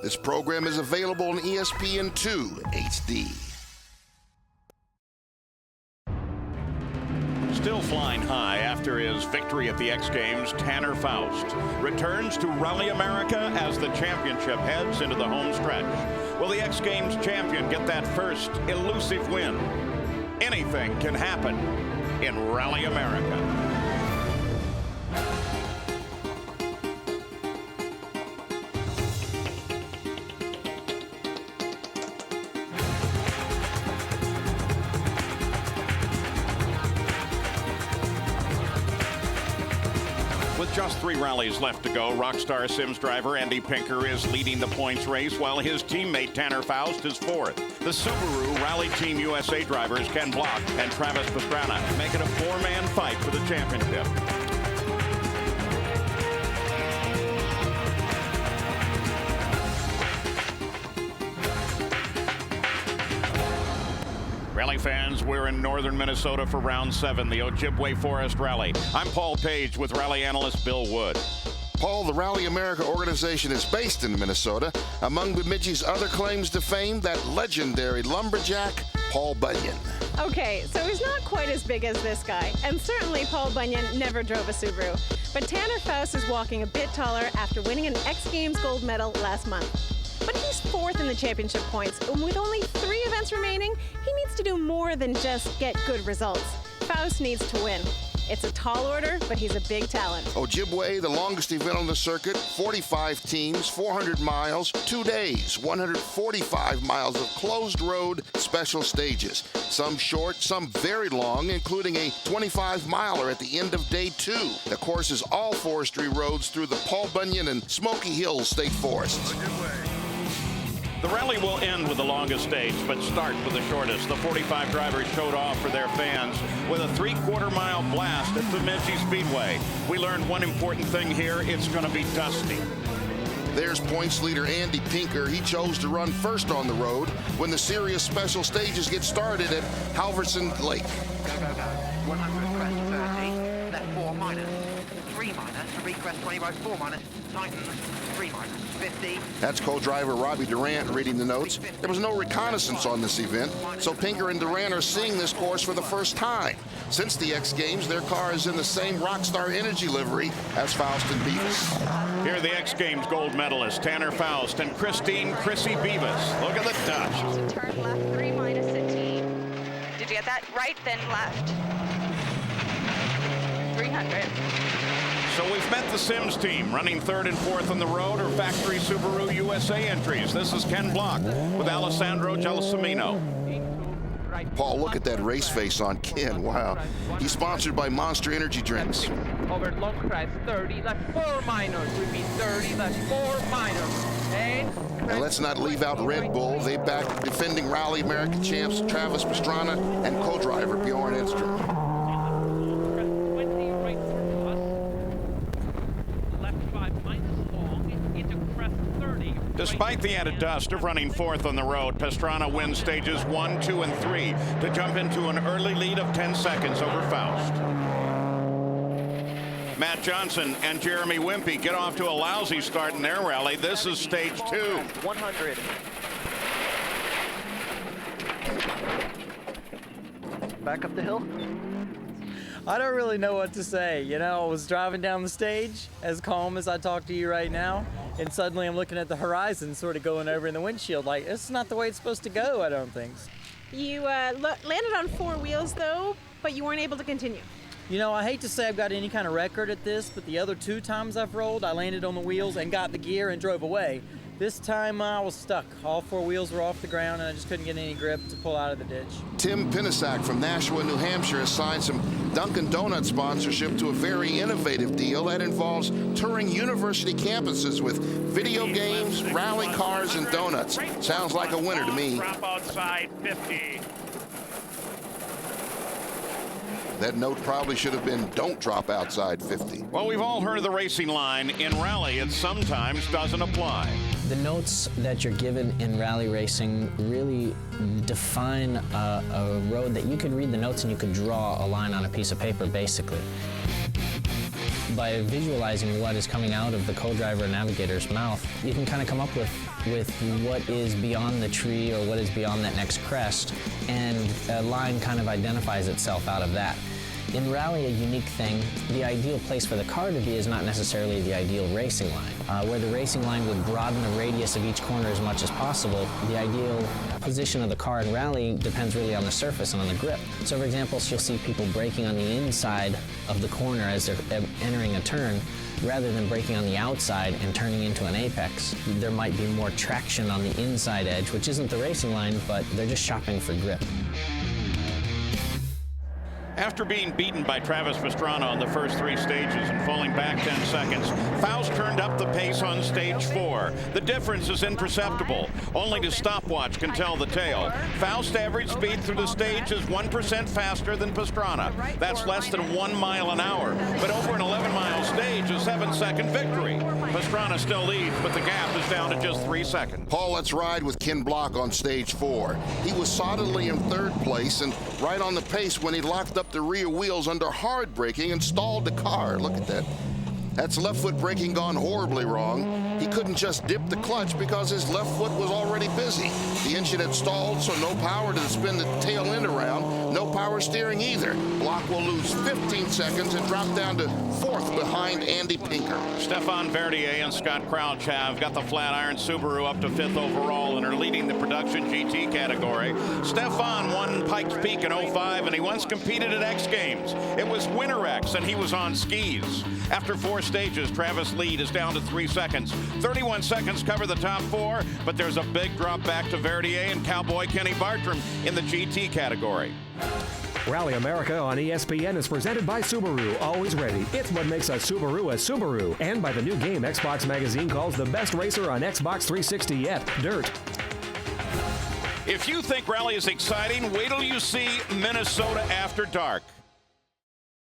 This program is available on ESPN2 HD. Still flying high after his victory at the X Games, Tanner Faust returns to Rally America as the championship heads into the home stretch. Will the X Games champion get that first elusive win? Anything can happen in Rally America. With just 3 rallies left to go, Rockstar Sims driver Andy Pinker is leading the points race while his teammate Tanner Faust is 4th. The Subaru Rally Team USA drivers Ken Block and Travis Pastrana make it a 4-man fight for the championship. Rally fans, we're in northern Minnesota for round 7, the Ojibwe Forest Rally. I'm Paul Page with rally analyst Bill Wood. Paul, the Rally America organization is based in Minnesota. Among Bemidji's other claims to fame, that legendary lumberjack, Paul Bunyan. Okay, so he's not quite as big as this guy, and certainly Paul Bunyan never drove a Subaru. But Tanner Faust is walking a bit taller after winning an X Games gold medal last month. But he's 4th in the championship points, and with only 3 events remaining, he needs to do more than just get good results. Faust needs to win. It's a tall order, but he's a big talent. Ojibwe, the longest event on the circuit, 45 teams, 400 miles, 2 days, 145 miles of closed road special stages. Some short, some very long, including a 25-miler at the end of day 2. The course is all forestry roads through the Paul Bunyan and Smoky Hills State Forests. The rally will end with the longest stage, but start with the shortest. The 45 drivers showed off for their fans with a 3/4-mile blast at Bemidji Speedway. We learned one important thing here: it's going to be dusty. There's points leader Andy Pinker. He chose to run first on the road when the serious special stages get started at Halverson Lake. Go, go, go. 100, crest 30, left 4 minus, 3 minus, recrest 20 right 4 minus, tightens, 3 minus, 50. That's co-driver Robbie Durant reading the notes. There was no reconnaissance on this event, so Pinker and Durant are seeing this course for the first time. Since the X Games, their car is in the same Rockstar Energy livery as Faust and Beavis. Here are the X Games gold medalists, Tanner Faust and Chrissy Beavis. Look at the dust. Turn left 3 minus at T. Did you get that? Right, then left. 300. So we've met the Sims team, running 3rd and 4th on the road are factory Subaru USA entries. This is Ken Block with Alessandro Gelsomino. Paul, look at that race face on Ken. Wow. He's sponsored by Monster Energy Drinks. Over long crest, 30, left 4 minus. Repeat, 30, left 4 minus. And let's not leave out Red Bull. They back defending Rally America champs Travis Pastrana and co-driver Bjorn Edstrom. Despite the added dust of running 4th on the road, Pastrana wins stages 1, 2, and 3 to jump into an early lead of 10 seconds over Faust. Matt Johnson and Jeremy Wimpy get off to a lousy start in their rally. This is stage 2. 100. Back up the hill. I don't really know what to say. You know, I was driving down the stage as calm as I talk to you right now, and suddenly I'm looking at the horizon sort of going over in the windshield like, this is not the way it's supposed to go, I don't think. You landed on 4 wheels, though, but you weren't able to continue. You know, I hate to say I've got any kind of record at this, but the other 2 times I've rolled, I landed on the wheels and got the gear and drove away. This time I was stuck. All 4 wheels were off the ground and I just couldn't get any grip to pull out of the ditch. Tim Pinisak from Nashua, New Hampshire has signed some Dunkin' Donut sponsorship to a very innovative deal that involves touring university campuses with video games, rally cars, and donuts. Sounds like a winner to me. Drop outside 50. That note probably should have been, don't drop outside 50. Well, we've all heard of the racing line. In rally, it sometimes doesn't apply. The notes that you're given in rally racing really define a road that you could read the notes and you could draw a line on a piece of paper, basically. by visualizing what is coming out of the co-driver navigator's mouth, you can kind of come up with what is beyond the tree or what is beyond that next crest, and a line kind of identifies itself out of that. In rally, a unique thing, the ideal place for the car to be is not necessarily the ideal racing line. Where the racing line would broaden the radius of each corner as much as possible, the ideal position of the car in rally depends really on the surface and on the grip. So for example, you'll see people braking on the inside of the corner as they're entering a turn, rather than braking on the outside and turning into an apex. There might be more traction on the inside edge, which isn't the racing line, but they're just shopping for grip. After being beaten by Travis Pastrana on the first 3 stages and falling back 10 seconds, Faust turned up the pace on stage 4. The difference is imperceptible. Only the stopwatch can tell the tale. Faust's average speed through the stage is 1% faster than Pastrana. That's less than 1 mile an hour. But over an 11-mile stage, a 7-second victory. Pastrana still leads, but the gap is down to just 3 seconds. Paul, let's ride with Ken Block on stage 4. He was solidly in 3rd place and right on the pace when he locked up the rear wheels under hard braking and stalled the car. Look at that. That's left foot braking gone horribly wrong. He couldn't just dip the clutch because his left foot was already busy. The engine had stalled, so no power to spin the tail end around, no power steering either. Block will lose 15 seconds and drop down to 4th behind Andy Pinker. Stefan Verdier and Scott Crouch have got the Flatiron Subaru up to 5th overall and are leading the production GT category. Stefan won Pikes Peak in 05, and he once competed at X Games. It was Winter X, and he was on skis. After 4 stages, Travis' lead is down to 3 seconds. 31 seconds cover the top 4, but there's a big drop back to Verdier and Cowboy Kenny Bartram in the GT category. Rally America on ESPN is presented by Subaru, always ready. It's what makes a Subaru, and by the new game Xbox Magazine calls the best racer on Xbox 360 yet, Dirt. If you think rally is exciting, wait till you see Minnesota After Dark.